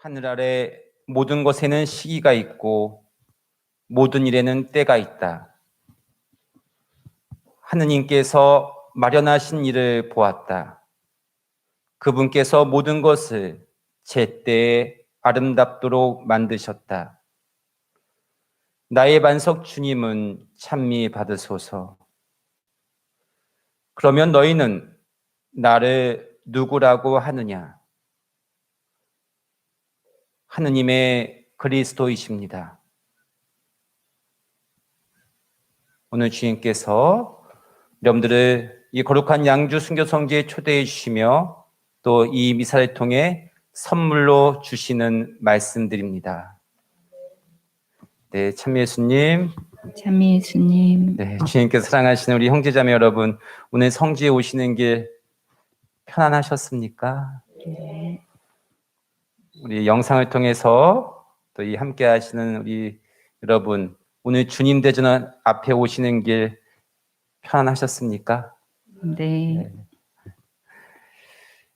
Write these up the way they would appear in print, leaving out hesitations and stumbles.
하늘 아래 모든 것에는 시기가 있고 모든 일에는 때가 있다. 하느님께서 마련하신 일을 보았다. 그분께서 모든 것을 제때에 아름답도록 만드셨다. 나의 반석 주님은 찬미 받으소서. 그러면 너희는 나를 누구라고 하느냐? 하느님의 그리스도이십니다. 오늘 주님께서 여러분들을 이 거룩한 양주 순교 성지에 초대해 주시며 또 이 미사를 통해 선물로 주시는 말씀드립니다. 네, 참미 예수님. 참미 예수님. 네, 주님께서 사랑하시는 우리 형제자매 여러분, 오늘 성지에 오시는 길 편안하셨습니까? 네. 우리 영상을 통해서 또 이 함께 하시는 우리 여러분, 오늘 주님 대전 앞에 오시는 길 편안하셨습니까? 네.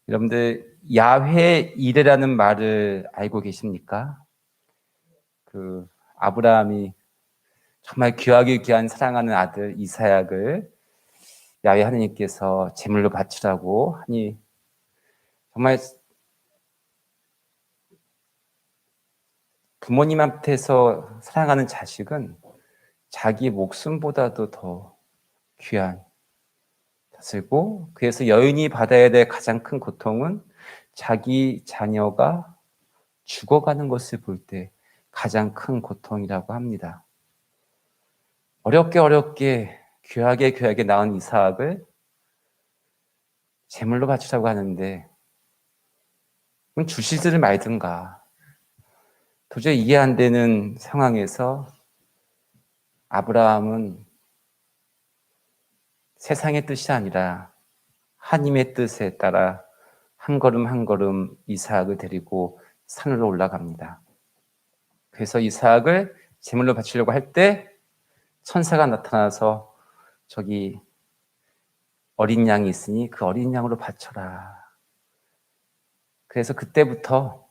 여러분들 야훼 이레라는 말을 알고 계십니까? 그 아브라함이 정말 귀하게 귀한 사랑하는 아들 이사약을 야훼 하느님께서 제물로 바치라고 하니 정말 부모님한테서 사랑하는 자식은 자기 목숨보다도 더 귀한 것이고, 그래서 여인이 받아야 될 가장 큰 고통은 자기 자녀가 죽어가는 것을 볼 때 가장 큰 고통이라고 합니다. 어렵게 귀하게 낳은 이삭을 제물로 바치라고 하는데 그럼 주시지를 말든가. 도저히 이해 안 되는 상황에서 아브라함은 세상의 뜻이 아니라 하나님의 뜻에 따라 한 걸음 한 걸음 이삭을 데리고 산으로 올라갑니다. 그래서 이삭을 제물로 바치려고 할 때 천사가 나타나서 저기 어린 양이 있으니 그 어린 양으로 바쳐라. 그래서 그때부터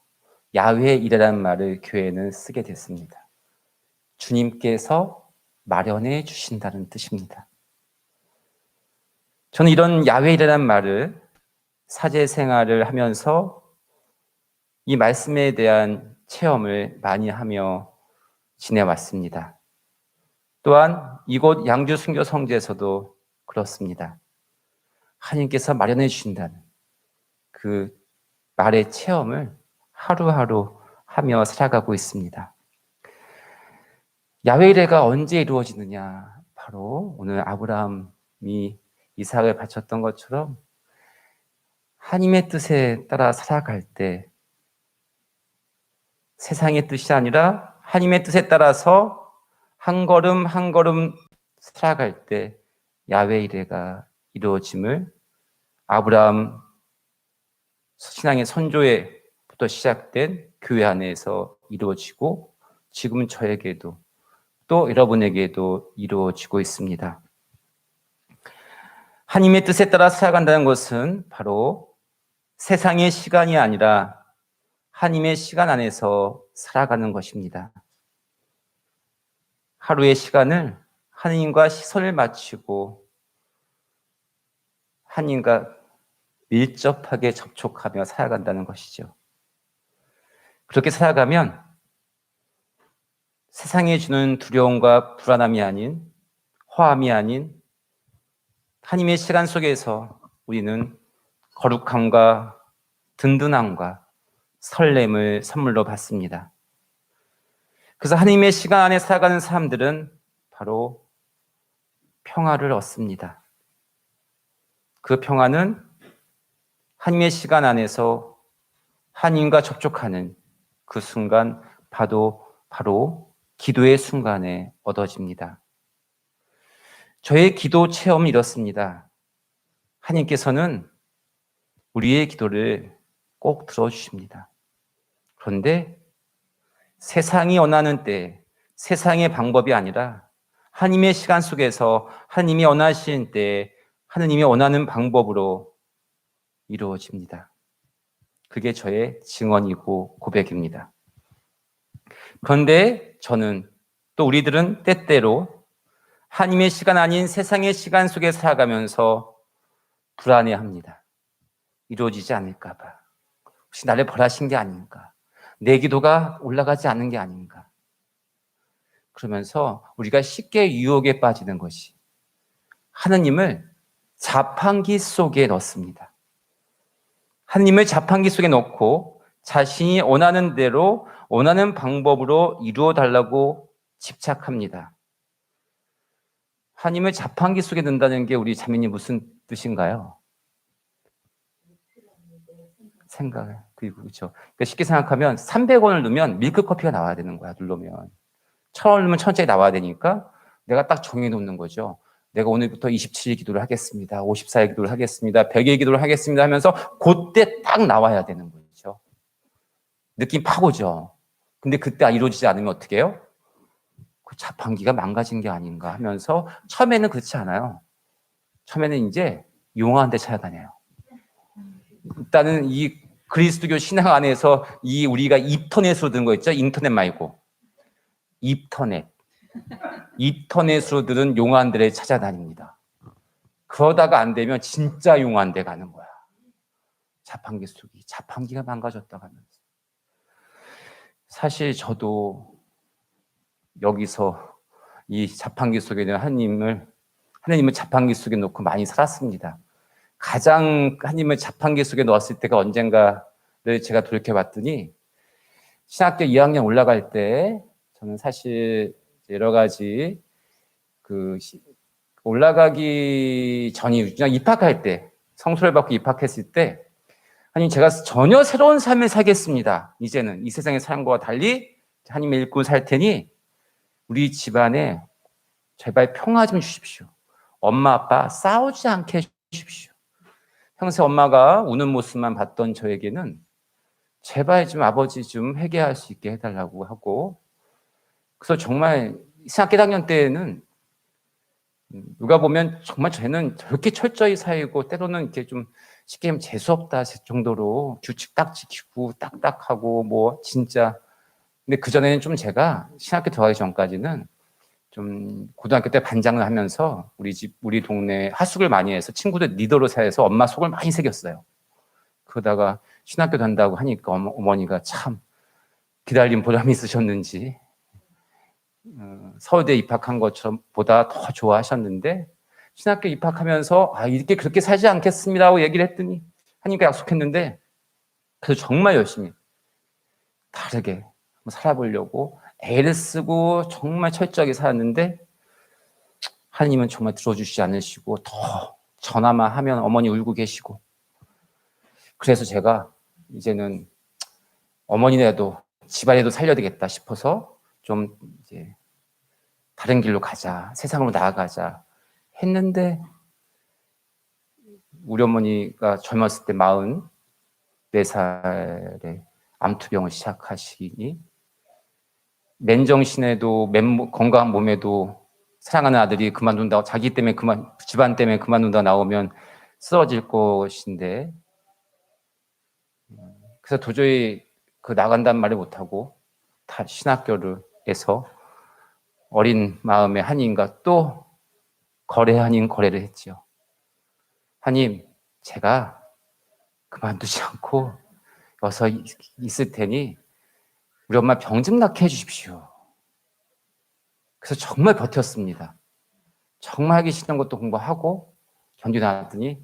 야훼 이레라는 말을 교회는 쓰게 됐습니다. 주님께서 마련해 주신다는 뜻입니다. 저는 이런 야훼 이레라는 말을 사제 생활을 하면서 이 말씀에 대한 체험을 많이 하며 지내왔습니다. 또한 이곳 양주 순교 성지에서도 그렇습니다. 하나님께서 마련해 주신다는 그 말의 체험을 하루하루 하며 살아가고 있습니다. 야훼 이레가 언제 이루어지느냐? 바로 오늘 아브라함이 이삭을 바쳤던 것처럼 하나님의 뜻에 따라 살아갈 때 세상의 뜻이 아니라 하나님의 뜻에 따라서 한 걸음 한 걸음 살아갈 때 야훼 이레가 이루어짐을 아브라함 신앙의 선조에부터 시작된 교회 안에서 이루어지고 지금은 저에게도 또 여러분에게도 이루어지고 있습니다. 하나님의 뜻에 따라 살아간다는 것은 바로 세상의 시간이 아니라 하나님의 시간 안에서 살아가는 것입니다. 하루의 시간을 하나님과 시선을 맞추고 하나님과 밀접하게 접촉하며 살아간다는 것이죠. 그렇게 살아가면 세상이 주는 두려움과 불안함이 아닌, 허함이 아닌 하나님의 시간 속에서 우리는 거룩함과 든든함과 설렘을 선물로 받습니다. 그래서 하나님의 시간 안에 살아가는 사람들은 바로 평화를 얻습니다. 그 평화는 하나님의 시간 안에서 하나님과 접촉하는 그 순간 바로 기도의 순간에 얻어집니다. 저의 기도 체험은 이렇습니다. 하나님께서는 우리의 기도를 꼭 들어주십니다. 그런데 세상이 원하는 때, 세상의 방법이 아니라 하나님의 시간 속에서 하나님이 원하시는 때 하나님이 원하는 방법으로 이루어집니다. 그게 저의 증언이고 고백입니다. 그런데 저는 또 우리들은 때때로 하나님의 시간 아닌 세상의 시간 속에 살아가면서 불안해합니다. 이루어지지 않을까 봐. 혹시 나를 벌하신 게 아닌가? 내 기도가 올라가지 않는 게 아닌가? 그러면서 우리가 쉽게 유혹에 빠지는 것이 하느님을 자판기 속에 넣습니다. 하느님을 자판기 속에 넣고 자신이 원하는 대로 원하는 방법으로 이루어 달라고 집착합니다. 하느님을 자판기 속에 넣는다는 게 우리 자매님 무슨 뜻인가요? 생각. 그렇죠. 그러니까 쉽게 생각하면 300원을 넣으면 밀크커피가 나와야 되는 거야. 누르면 1,000원 넣으면 1,000원짜리 나와야 되니까 내가 딱 정해 놓는 거죠. 내가 오늘부터 27일 기도를 하겠습니다. 54일 기도를 하겠습니다. 100일 기도를 하겠습니다 하면서 그때 딱 나와야 되는 거죠. 느낌 파고죠. 근데 그때 이루어지지 않으면 어떻게 해요? 그 자판기가 망가진 게 아닌가 하면서 처음에는 그렇지 않아요. 처음에는 이제 용한 데 찾아다녀요. 일단은 이 그리스도교 신앙 안에서 이 우리가 인터넷으로 든 거 있죠? 인터넷 말고. 인터넷으로 들은 용안들을 찾아다닙니다. 그러다가 안 되면 진짜 용안 데 가는 거야. 자판기 속이. 자판기가 망가졌다 가면서. 사실 저도 여기서 이 자판기 속에 있는 하나님을 자판기 속에 놓고 많이 살았습니다. 가장 하나님을 자판기 속에 넣었을 때가 언젠가를 제가 돌이켜봤더니 신학교 2학년 올라갈 때 저는 사실 여러 가지 올라가기 전이 그냥 입학할 때 성소를 받고 입학했을 때 하나님 제가 전혀 새로운 삶을 살겠습니다. 이제는 이 세상의 삶과 달리 하나님의 일꾼 살 테니 우리 집안에 제발 평화 좀 주십시오. 엄마 아빠 싸우지 않게 해주십시오. 평소 엄마가 우는 모습만 봤던 저에게는 제발 좀 아버지 좀 회개할 수 있게 해달라고 하고 그래서 정말 신학교 1학년 때에는 누가 보면 정말 쟤는 저렇게 철저히 살고 때로는 이렇게 좀 쉽게 하면 재수없다 정도로 규칙 딱 지키고 딱딱하고 뭐 진짜 근데 그전에는 좀 제가 신학교 들어가기 전까지는 좀 고등학교 때 반장을 하면서 우리 동네 하숙을 많이 해서 친구들 리더로 살아서 엄마 속을 많이 새겼어요. 그러다가 신학교 간다고 하니까 어머니가 참 기다림 보람이 있으셨는지 서울대 입학한 것처럼 보다 더 좋아하셨는데 신학교 입학하면서 이렇게 그렇게 살지 않겠습니다 하고 얘기를 했더니 하니까 약속했는데 그래서 정말 열심히 다르게 살아보려고 애를 쓰고 정말 철저하게 살았는데 하나님은 정말 들어주시지 않으시고 더 전화만 하면 어머니 울고 계시고 그래서 제가 이제는 어머니라도 집안에도 살려야 되겠다 싶어서 좀 이제 다른 길로 가자 세상으로 나아가자 했는데 우리 어머니가 젊었을 때 44살에 암투병을 시작하시니 맨정신에도 건강한 몸에도 사랑하는 아들이 그만둔다고 자기 때문에 집안 때문에 그만둔다 나오면 쓰러질 것인데 그래서 도저히 나간다는 말을 못하고 다 신학교에서 어린 마음의 하나님과 또 거래 아닌 거래를 했지요. 하나님, 제가 그만두지 않고 여기서 있을 테니 우리 엄마 병 좀 낫게 해주십시오. 그래서 정말 버텼습니다. 정말 하기 싫은 것도 공부하고 견디나왔더니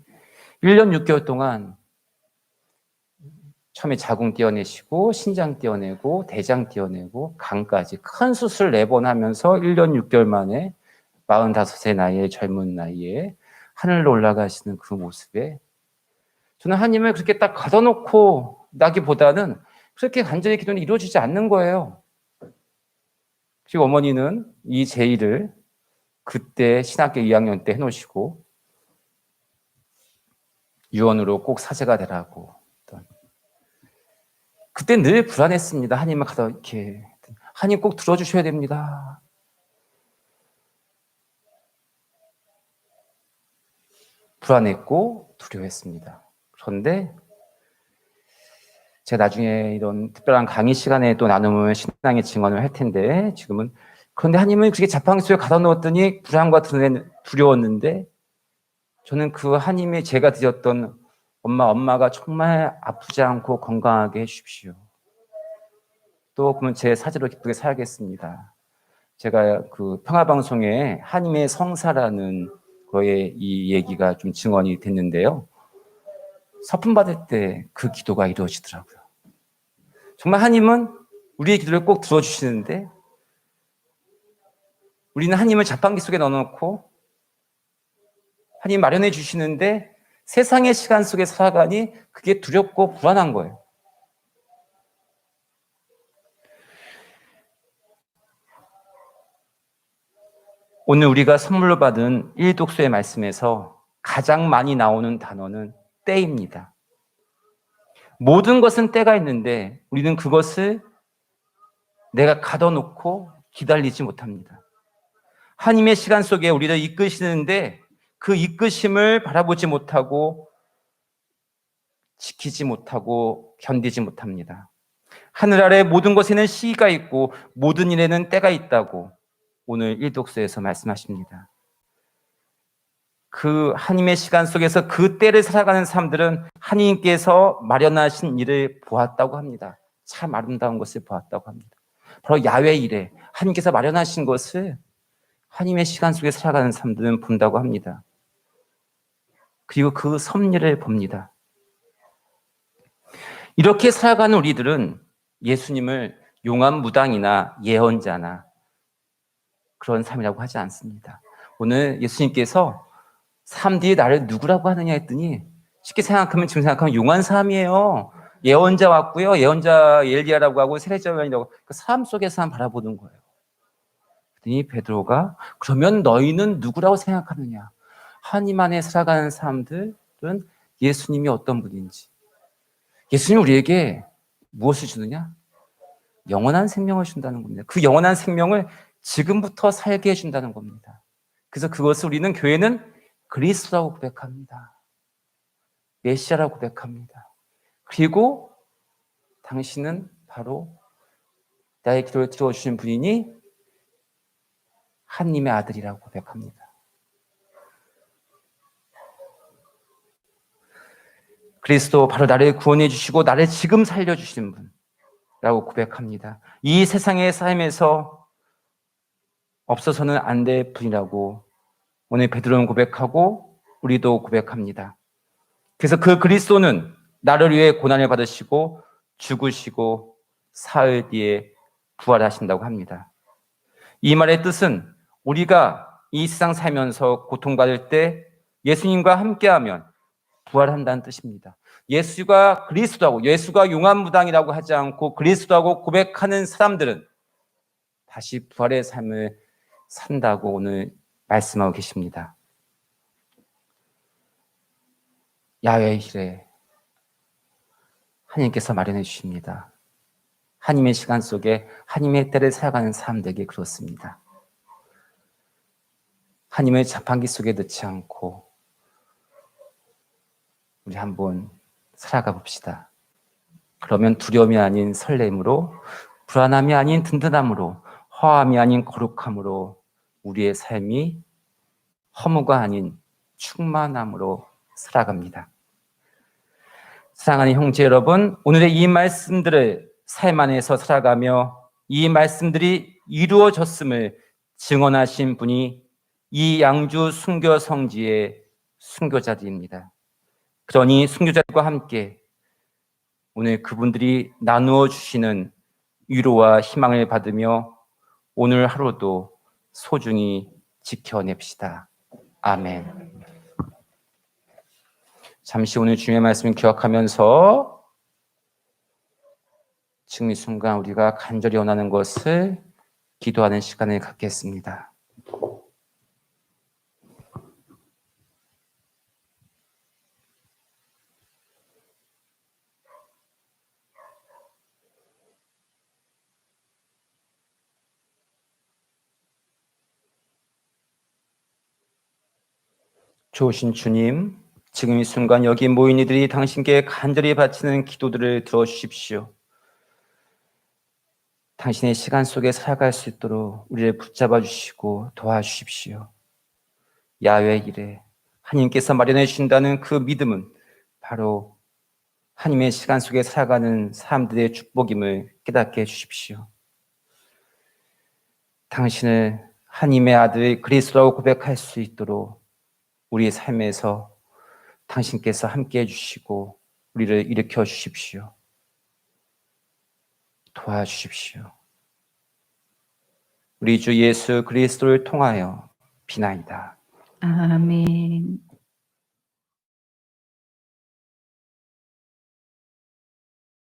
1년 6개월 동안 처음에 자궁 떼어내시고 신장 떼어내고 대장 떼어내고 간까지 큰 수술 4번 하면서 1년 6개월 만에 45세 나이에 젊은 나이에 하늘로 올라가시는 그 모습에 저는 하나님을 그렇게 딱 가둬놓고 나기보다는 그렇게 간절히 기도는 이루어지지 않는 거예요. 그리고 어머니는 이 제의를 그때 신학교 2학년 때 해놓으시고 유언으로 꼭 사제가 되라고. 그때 늘 불안했습니다. 하나님을 가다 이렇게 하나님 꼭 들어주셔야 됩니다. 불안했고 두려워했습니다. 그런데 제가 나중에 이런 특별한 강의 시간에 또 나누면 신앙의 증언을 할 텐데, 지금은. 그런데 하나님은 그게 자판기 속에 가둬 놓았더니 불안과 두려웠는데, 저는 그 하나님의 제가 드렸던 엄마가 정말 아프지 않고 건강하게 해주십시오. 또 그러면 제 사제로 기쁘게 살겠습니다. 제가 그 평화방송에 하나님의 성사라는 거에 이 얘기가 좀 증언이 됐는데요. 서품 받을 때 그 기도가 이루어지더라고요. 정말 하나님은 우리의 기도를 꼭 들어주시는데, 우리는 하나님을 자판기 속에 넣어놓고 하나님 마련해 주시는데 세상의 시간 속에 살아가니 그게 두렵고 불안한 거예요. 오늘 우리가 선물로 받은 일독수의 말씀에서 가장 많이 나오는 단어는 때입니다. 모든 것은 때가 있는데 우리는 그것을 내가 가둬놓고 기다리지 못합니다. 하나님의 시간 속에 우리를 이끄시는데 그 이끄심을 바라보지 못하고 지키지 못하고 견디지 못합니다. 하늘 아래 모든 것에는 시기가 있고 모든 일에는 때가 있다고 오늘 일독서에서 말씀하십니다. 그 하나님의 시간 속에서 그 때를 살아가는 사람들은 하나님께서 마련하신 일을 보았다고 합니다. 참 아름다운 것을 보았다고 합니다. 바로 야외 일에 하나님께서 마련하신 것을 하나님의 시간 속에 살아가는 사람들은 본다고 합니다. 그리고 그 섭리를 봅니다. 이렇게 살아가는 우리들은 예수님을 용암무당이나 예언자나 그런 삶이라고 하지 않습니다. 오늘 예수님께서 사람들이 나를 누구라고 하느냐 했더니 쉽게 생각하면 지금 생각하면 용한 사람이에요. 예언자 왔고요. 예언자 엘리야라고 하고 세례자라고 그 사람 속에서 바라보는 거예요. 그랬더니 베드로가 그러면 너희는 누구라고 생각하느냐? 하나님 안에 살아가는 사람들은 예수님이 어떤 분인지. 예수님이 우리에게 무엇을 주느냐? 영원한 생명을 준다는 겁니다. 그 영원한 생명을 지금부터 살게 해준다는 겁니다. 그래서 그것을 우리는 교회는 그리스도라고 고백합니다. 메시아라고 고백합니다. 그리고 당신은 바로 나의 기도를 들어주신 분이니 하나님의 아들이라고 고백합니다. 그리스도 바로 나를 구원해 주시고 나를 지금 살려주신 분이라고 고백합니다. 이 세상의 삶에서 없어서는 안 될 분이라고 오늘 베드로는 고백하고 우리도 고백합니다. 그래서 그 그리스도는 나를 위해 고난을 받으시고 죽으시고 사흘 뒤에 부활하신다고 합니다. 이 말의 뜻은 우리가 이 세상 살면서 고통받을 때 예수님과 함께하면 부활한다는 뜻입니다. 예수가 그리스도하고 예수가 용암무당이라고 하지 않고 그리스도하고 고백하는 사람들은 다시 부활의 삶을 산다고 오늘 말씀하고 계십니다. 야외 일에 하나님께서 마련해 주십니다. 하나님의 시간 속에 하나님의 때를 살아가는 사람들에게 그렇습니다. 하나님의 자판기 속에 넣지 않고 우리 한번 살아가 봅시다. 그러면 두려움이 아닌 설렘으로, 불안함이 아닌 든든함으로, 허함이 아닌 거룩함으로 우리의 삶이 허무가 아닌 충만함으로 살아갑니다. 사랑하는 형제 여러분, 오늘의 이 말씀들을 삶 안에서 살아가며 이 말씀들이 이루어졌음을 증언하신 분이 이 양주 순교 성지의 순교자들입니다. 그러니 순교자들과 함께 오늘 그분들이 나누어 주시는 위로와 희망을 받으며 오늘 하루도 소중히 지켜냅시다. 아멘. 잠시 오늘 주님의 말씀을 기억하면서 지금 이 순간 우리가 간절히 원하는 것을 기도하는 시간을 갖겠습니다. 좋으신 주님, 지금 이 순간 여기 모인 이들이 당신께 간절히 바치는 기도들을 들어주십시오. 당신의 시간 속에 살아갈 수 있도록 우리를 붙잡아 주시고 도와주십시오. 야외 일에 하나님께서 마련해 주신다는 그 믿음은 바로 하나님의 시간 속에 살아가는 사람들의 축복임을 깨닫게 해주십시오. 당신을 하나님의 아들 그리스도라고 고백할 수 있도록 우리의 삶에서 당신께서 함께해 주시고 우리를 일으켜 주십시오. 도와주십시오. 우리 주 예수 그리스도를 통하여 비나이다. 아멘.